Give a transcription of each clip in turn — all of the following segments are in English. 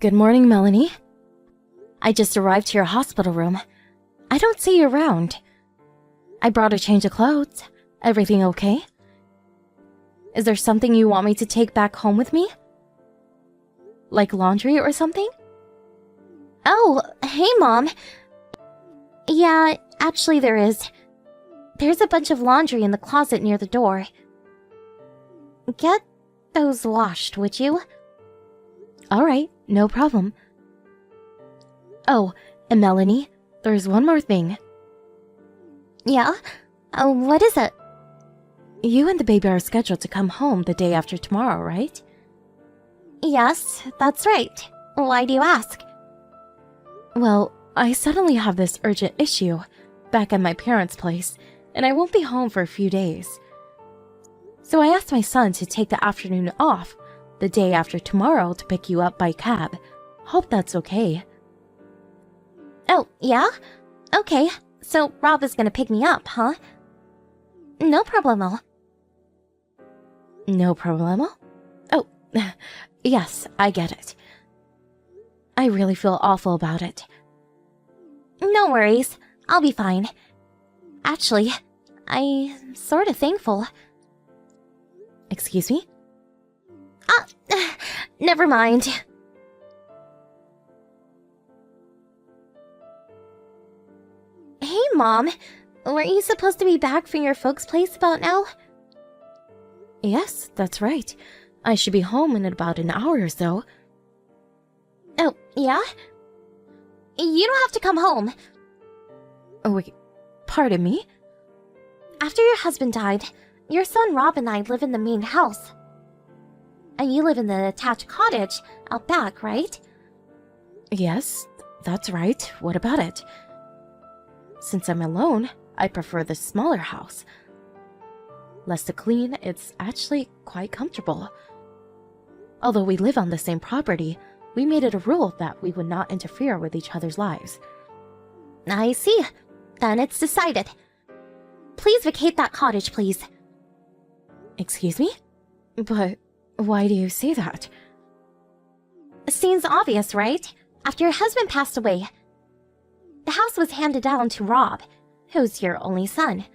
Good morning, Melanie. I just arrived to your hospital room. I don't see you around. I brought a change of clothes. Everything okay? Is there something you want me to take back home with me? Like laundry or something? Oh, hey, Mom. Yeah, actually there is. There's a bunch of laundry in the closet near the door. Get those washed, would you? Alright, no problem. Oh, and Melanie, there's one more thing. Yeah? What is it? You and the baby are scheduled to come home the day after tomorrow, right? Yes, that's right. Why do you ask? Well, I suddenly have this urgent issue back at my parents' place, and I won't be home for a few days. So I asked my son to take the afternoon off the day after tomorrow to pick you up by cab. Hope that's okay. Oh, yeah? Okay, so Rob is gonna pick me up, huh? No problemo. No problemo? Oh, yes, I get it. I really feel awful about it. No worries, I'll be fine. Actually, I'm sort of thankful. Excuse me? Never mind. Hey, Mom. Weren't you supposed to be back from your folks' place about now? Yes, that's right. I should be home in about an hour or so. Oh, yeah? You don't have to come home. Oh, wait, pardon me? After your husband died, your son Rob and I live in the main house. And you live in the attached cottage out back, right? Yes, that's right. What about it? Since I'm alone, I prefer the smaller house. Less to clean, it's actually quite comfortable. Although we live on the same property, we made it a rule that we would not interfere with each other's lives. I see. Then it's decided. Please vacate that cottage, please. Excuse me? But why do you say that? Seems obvious, right? After your husband passed away, the house was handed down to Rob, who's your only son.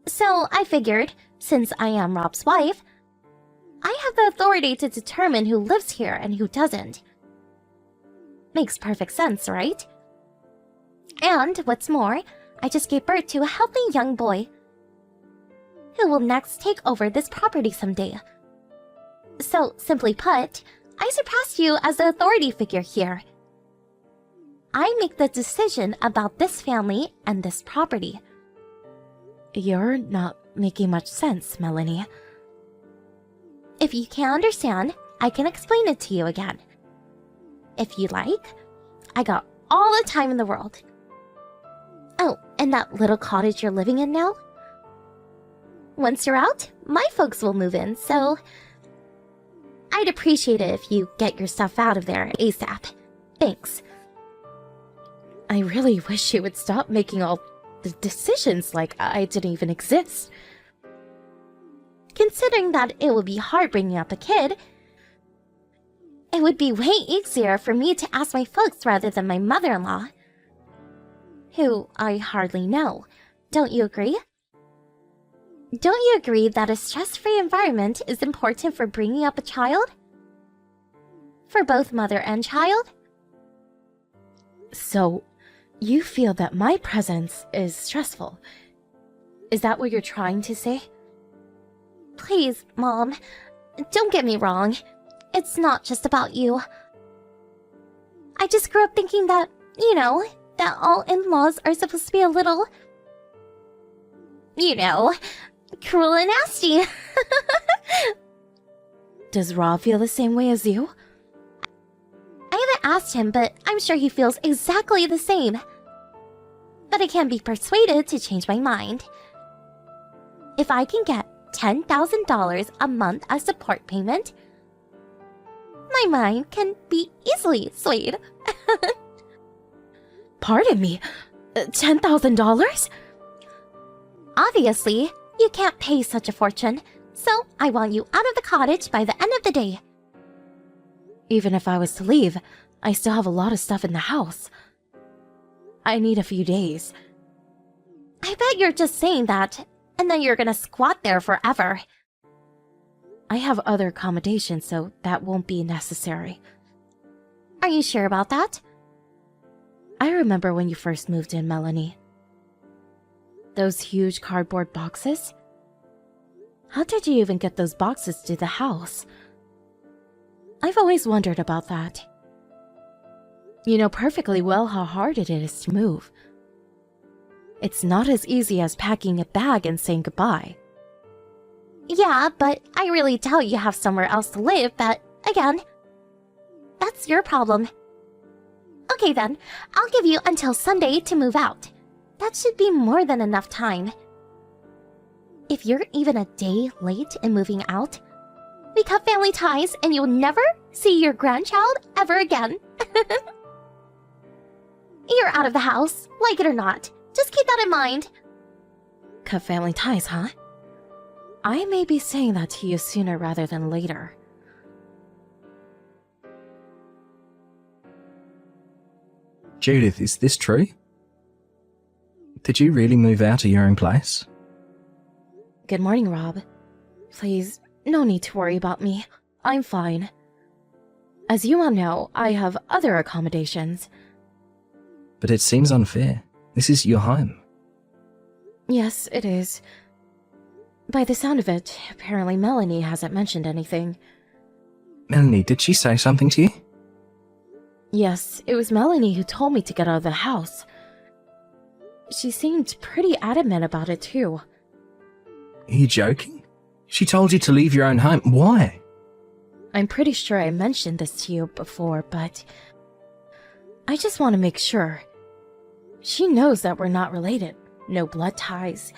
So I figured, since I am Rob's wife, I have the authority to determine who lives here and who doesn't. Makes perfect sense, right? And what's more, I just gave birth to a healthy young boy who will next take over this property someday. So, simply put, I surpassed you as the authority figure here. I make the decision about this family and this property. You're not making much sense, Melanie. If you can't understand, I can explain it to you again. If you like, I got all the time in the world. Oh, and that little cottage you're living in now? Once you're out, my folks will move in, so I'd appreciate it if you get your stuff out of there ASAP. Thanks. I really wish you would stop making all the decisions like I didn't even exist. Considering that it would be hard bringing up a kid, it would be way easier for me to ask my folks rather than my mother-in-law, who I hardly know. Don't you agree? Don't you agree that a stress-free environment is important for bringing up a child? For both mother and child? So, you feel that my presence is stressful. Is that what you're trying to say? Please, Mom, don't get me wrong. It's not just about you. I just grew up thinking that, that all in-laws are supposed to be a little, cruel and nasty. Does Rob feel the same way as you? I haven't asked him, but I'm sure he feels exactly the same. But I can't be persuaded to change my mind. If I can get $10,000 a month as support payment, my mind can be easily swayed. Pardon me, $10,000? Obviously, you can't pay such a fortune, so I want you out of the cottage by the end of the day. Even if I was to leave, I still have a lot of stuff in the house. I need a few days. I bet you're just saying that, and then you're gonna squat there forever. I have other accommodations, so that won't be necessary. Are you sure about that? I remember when you first moved in, Melanie. Those huge cardboard boxes? How did you even get those boxes to the house? I've always wondered about that. You know perfectly well how hard it is to move. It's not as easy as packing a bag and saying goodbye. Yeah, but I really doubt you have somewhere else to live, but again, that's your problem. Okay then, I'll give you until Sunday to move out. That should be more than enough time. If you're even a day late in moving out, we cut family ties and you'll never see your grandchild ever again. You're out of the house, like it or not. Just keep that in mind. Cut family ties, huh? I may be saying that to you sooner rather than later. Judith, is this true? Did you really move out of your own place? Good morning, Rob. Please, no need to worry about me. I'm fine. As you all know, I have other accommodations. But it seems unfair. This is your home. Yes, it is. By the sound of it, apparently Melanie hasn't mentioned anything. Melanie, did she say something to you? Yes, it was Melanie who told me to get out of the house. She seemed pretty adamant about it too. Are you joking? She told you to leave your own home. Why? I'm pretty sure I mentioned this to you before, but I just want to make sure. She knows that we're not related, no blood ties,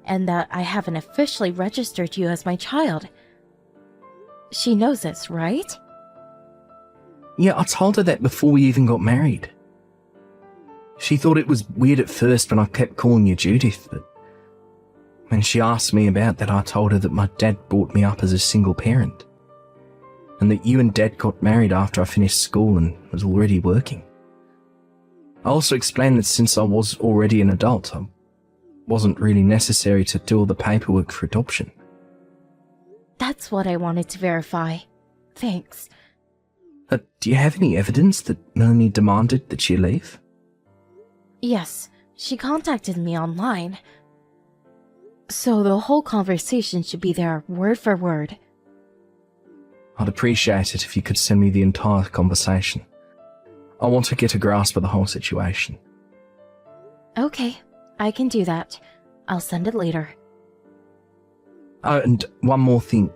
and that I haven't officially registered you as my child. She knows this, right? Yeah, I told her that before we even got married. She thought it was weird at first when I kept calling you Judith, but when she asked me about that, I told her that my dad brought me up as a single parent, and that you and Dad got married after I finished school and was already working. I also explained that since I was already an adult, I wasn't really necessary to do all the paperwork for adoption. That's what I wanted to verify. Thanks. Do you have any evidence that Melanie demanded that she leave? Yes, she contacted me online. So the whole conversation should be there, word for word. I'd appreciate it if you could send me the entire conversation. I want to get a grasp of the whole situation. Okay, I can do that. I'll send it later. Oh, and one more thing.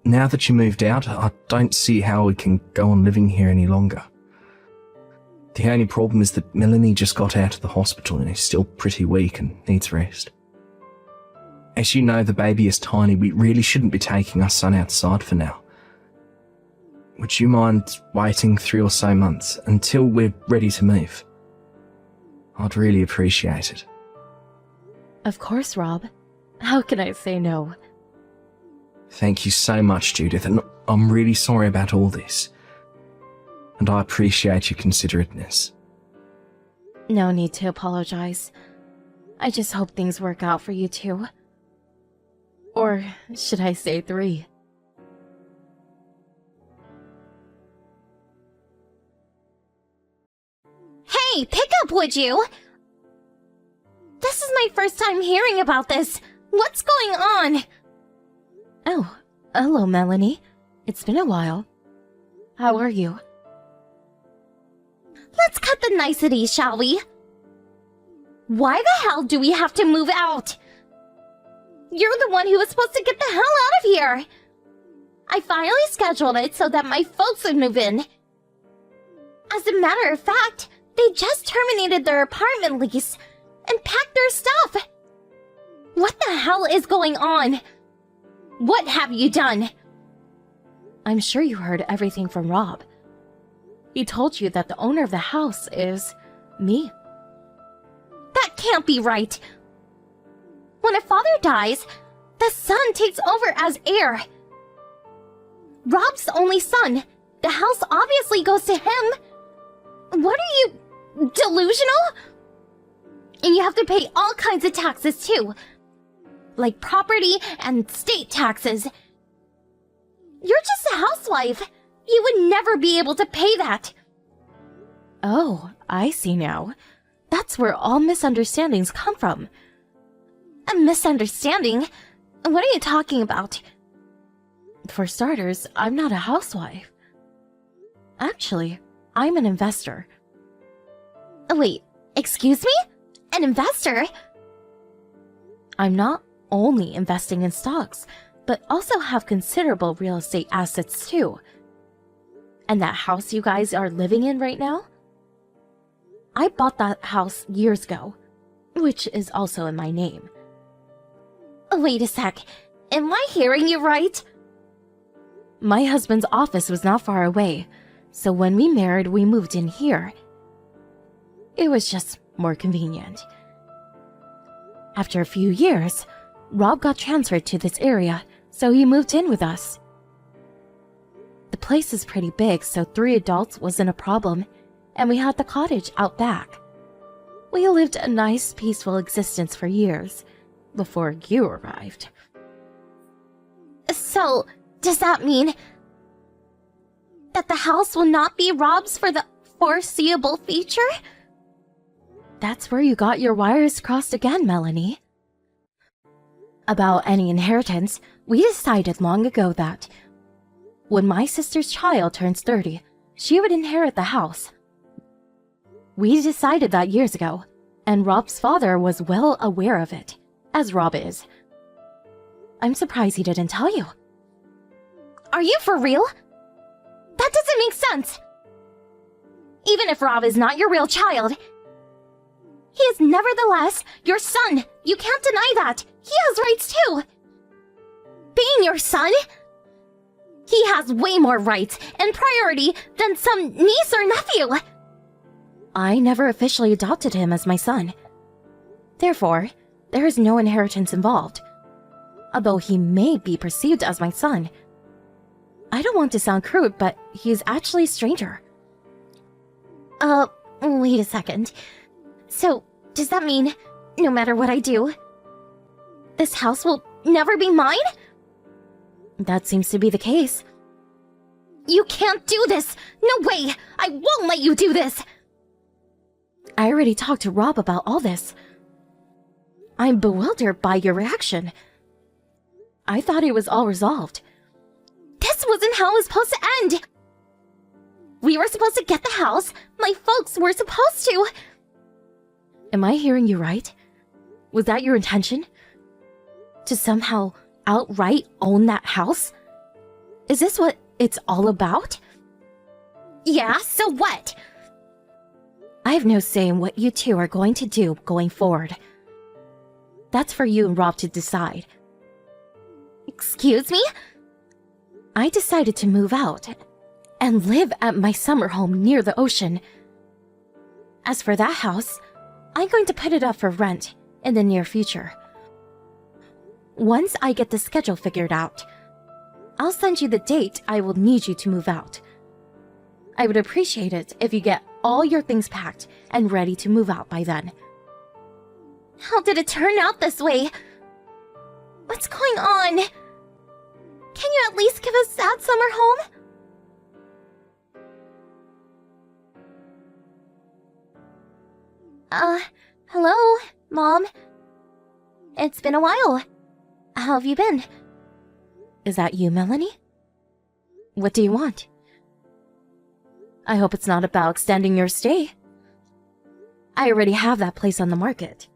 Now that you moved out, I don't see how we can go on living here any longer. The only problem is that Melanie just got out of the hospital and is still pretty weak and needs rest. As you know, the baby is tiny. We really shouldn't be taking our son outside for now. Would you mind waiting 3 or so months until we're ready to move? I'd really appreciate it. Of course, Rob. How can I say no? Thank you so much, Judith, and I'm really sorry about all this. And I appreciate your considerateness. No need to apologize. I just hope things work out for you two. Or should I say 3? Hey, pick up, would you? This is my first time hearing about this. What's going on? Oh, hello, Melanie. It's been a while. How are you? Let's cut the niceties, shall we? Why the hell do we have to move out? You're the one who was supposed to get the hell out of here. I finally scheduled it so that my folks would move in. As a matter of fact, they just terminated their apartment lease and packed their stuff. What the hell is going on? What have you done? I'm sure you heard everything from Rob. He told you that the owner of the house is me. That can't be right. When a father dies, the son takes over as heir. Rob's only son. The house obviously goes to him. What are you, delusional? And you have to pay all kinds of taxes too. Like property and state taxes. You're just a housewife. You would never be able to pay that. Oh, I see now. That's where all misunderstandings come from. A misunderstanding? What are you talking about? For starters, I'm not a housewife. Actually, I'm an investor. Wait, excuse me? An investor? I'm not only investing in stocks, but also have considerable real estate assets too. And that house you guys are living in right now? I bought that house years ago, which is also in my name. Wait a sec. Am I hearing you right? My husband's office was not far away, so when we married, we moved in here. It was just more convenient. After a few years, Rob got transferred to this area, so he moved in with us. The place is pretty big, so 3 adults wasn't a problem, and we had the cottage out back. We lived a nice, peaceful existence for years, before you arrived. So, does that mean that the house will not be Rob's for the foreseeable future? That's where you got your wires crossed again, Melanie. About any inheritance, we decided long ago that when my sister's child turns 30, she would inherit the house. We decided that years ago, and Rob's father was well aware of it, as Rob is. I'm surprised he didn't tell you. Are you for real? That doesn't make sense. Even if Rob is not your real child, he is nevertheless your son. You can't deny that. He has rights too. Being your son, he has way more rights and priority than some niece or nephew. I never officially adopted him as my son. Therefore, there is no inheritance involved. Although he may be perceived as my son. I don't want to sound crude, but he's actually a stranger. Wait a second. So, does that mean, no matter what I do, this house will never be mine? That seems to be the case. You can't do this! No way! I won't let you do this! I already talked to Rob about all this. I'm bewildered by your reaction. I thought it was all resolved. This wasn't how it was supposed to end! We were supposed to get the house. My folks were supposed to. Am I hearing you right? Was that your intention? To somehow outright own that house? Is this what it's all about? Yeah, so what? I have no say in what you two are going to do going forward. That's for you and Rob to decide. Excuse me? I decided to move out and live at my summer home near the ocean. As for that house, I'm going to put it up for rent in the near future. Once I get the schedule figured out, I'll send you the date I will need you to move out. I would appreciate it if you get all your things packed and ready to move out by then. How did it turn out this way? What's going on? Can you at least give us that summer home? Hello, Mom? It's been a while. How have you been? Is that you, Melanie? What do you want? I hope it's not about extending your stay. I already have that place on the market.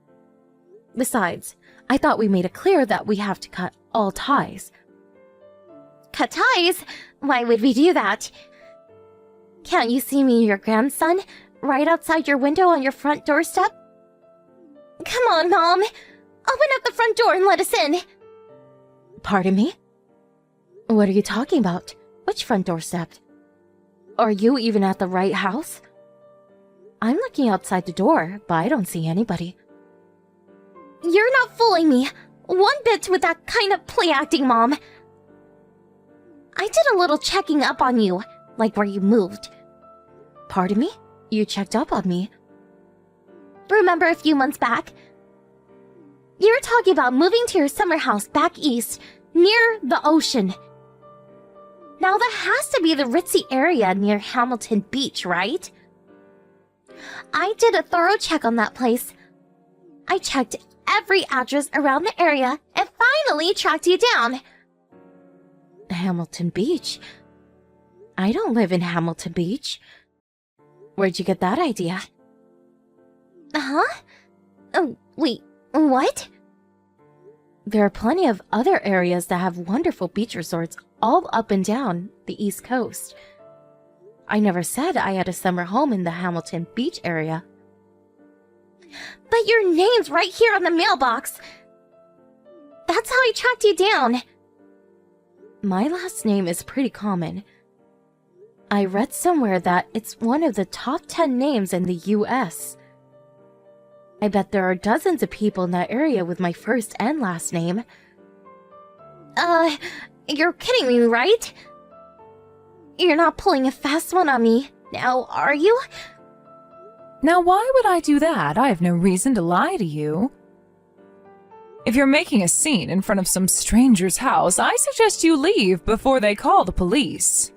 Besides, I thought we made it clear that we have to cut all ties. Cut ties? Why would we do that? Can't you see me and your grandson right outside your window on your front doorstep? Come on, Mom. Open up the front door and let us in. Pardon me? What are you talking about? Which front doorstep? Are you even at the right house? I'm looking outside the door, but I don't see anybody. You're not fooling me one bit with that kind of play acting, Mom. I did a little checking up on you, like where you moved. Pardon me? You checked up on me. Remember a few months back? You were talking about moving to your summer house back east, near the ocean. Now that has to be the ritzy area near Hamilton Beach, right? I did a thorough check on that place. I checked every address around the area and finally tracked you down. Hamilton Beach? I don't live in Hamilton Beach. Where'd you get that idea? Huh? Oh, wait, what? There are plenty of other areas that have wonderful beach resorts all up and down the East Coast. I never said I had a summer home in the Hamilton Beach area. But your name's right here on the mailbox. That's how I tracked you down. My last name is pretty common. I read somewhere that it's one of the top 10 names in the US. I bet there are dozens of people in that area with my first and last name. You're kidding me, right? You're not pulling a fast one on me, now are you? Now, why would I do that? I have no reason to lie to you. If you're making a scene in front of some stranger's house, I suggest you leave before they call the police.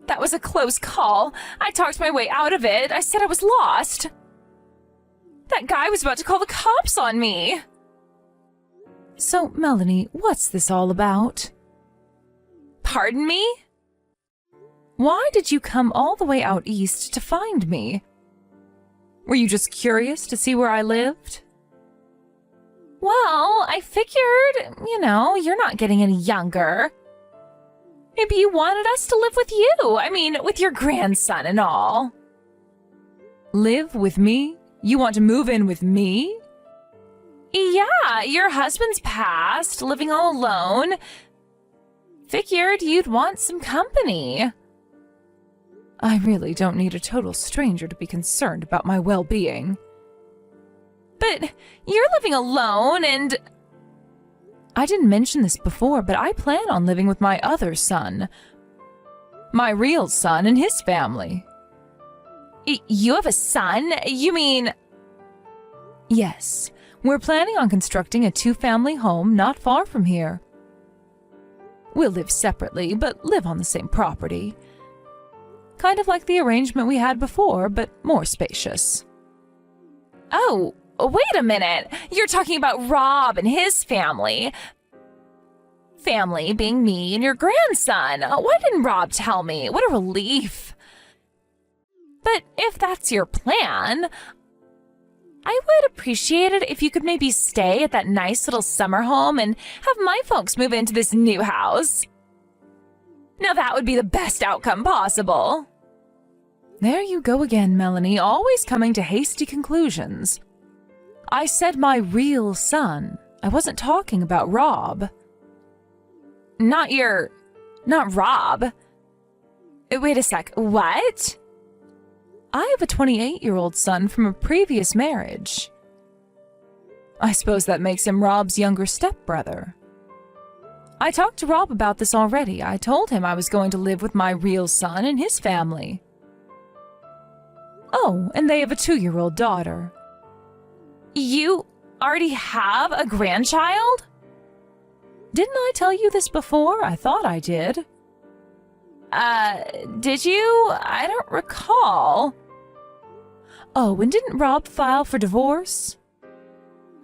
That was a close call. I talked my way out of it. I said I was lost. That guy was about to call the cops on me. So, Melanie, what's this all about? Pardon me? Why did you come all the way out east to find me? Were you just curious to see where I lived? Well, I figured, you're not getting any younger. Maybe you wanted us to live with you. I mean, with your grandson and all. Live with me? You want to move in with me? Yeah, your husband's passed, living all alone. Figured you'd want some company. I really don't need a total stranger to be concerned about my well-being. But you're living alone and... I didn't mention this before, but I plan on living with my other son. My real son and his family. You have a son? You mean... Yes, we're planning on constructing a 2-family home not far from here. We'll live separately, but live on the same property. Kind of like the arrangement we had before, but more spacious. Oh, wait a minute. You're talking about Rob and his family. Family being me and your grandson. Why didn't Rob tell me? What a relief. But if that's your plan, I would appreciate it if you could maybe stay at that nice little summer home and have my folks move into this new house. Now that would be the best outcome possible. There you go again, Melanie, always coming to hasty conclusions. I said my real son. I wasn't talking about Rob. Not Rob. Wait a sec, what? I have a 28-year-old son from a previous marriage. I suppose that makes him Rob's younger stepbrother. I talked to Rob about this already. I told him I was going to live with my real son and his family. Oh, and they have a 2-year-old daughter. You already have a grandchild? Didn't I tell you this before? I thought I did. Did you? I don't recall. Oh, and didn't Rob file for divorce?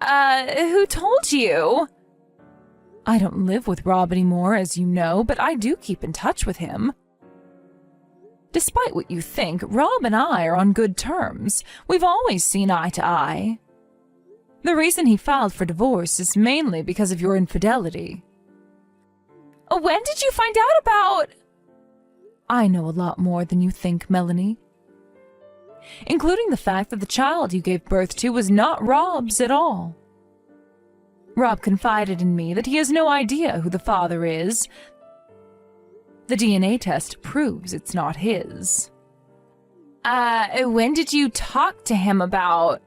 Who told you? I don't live with Rob anymore, as you know, but I do keep in touch with him. Despite what you think, Rob and I are on good terms. We've always seen eye to eye. The reason he filed for divorce is mainly because of your infidelity. When did you find out about... I know a lot more than you think, Melanie. Including the fact that the child you gave birth to was not Rob's at all. Rob confided in me that he has no idea who the father is. The DNA test proves it's not his. When did you talk to him about...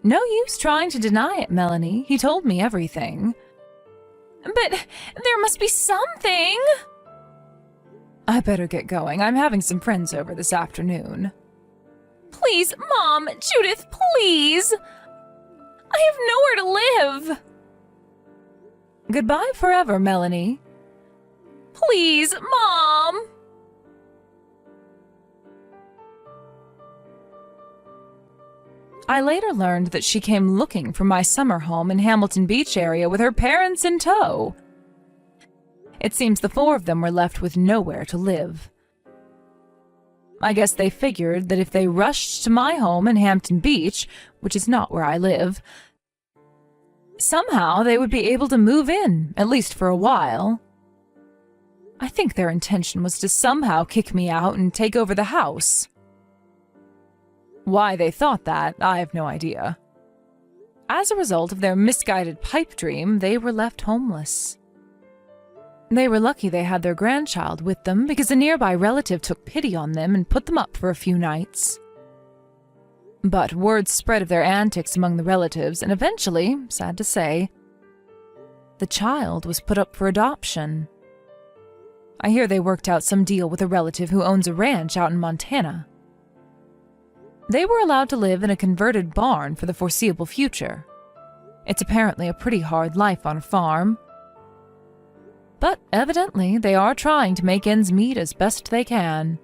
No use trying to deny it, Melanie. He told me everything. But there must be something. I better get going. I'm having some friends over this afternoon. Please, Mom, Judith, please. I have nowhere to live. Goodbye forever, Melanie. Please, Mom. I later learned that she came looking for my summer home in Hamilton Beach area with her parents in tow. It seems the four of them were left with nowhere to live. I guess they figured that if they rushed to my home in Hampton Beach, which is not where I live, somehow they would be able to move in, at least for a while. I think their intention was to somehow kick me out and take over the house. Why they thought that, I have no idea. As a result of their misguided pipe dream, they were left homeless. They were lucky they had their grandchild with them because a nearby relative took pity on them and put them up for a few nights. But word spread of their antics among the relatives, and eventually, sad to say, the child was put up for adoption. I hear they worked out some deal with a relative who owns a ranch out in Montana. They were allowed to live in a converted barn for the foreseeable future. It's apparently a pretty hard life on a farm. But evidently, they are trying to make ends meet as best they can.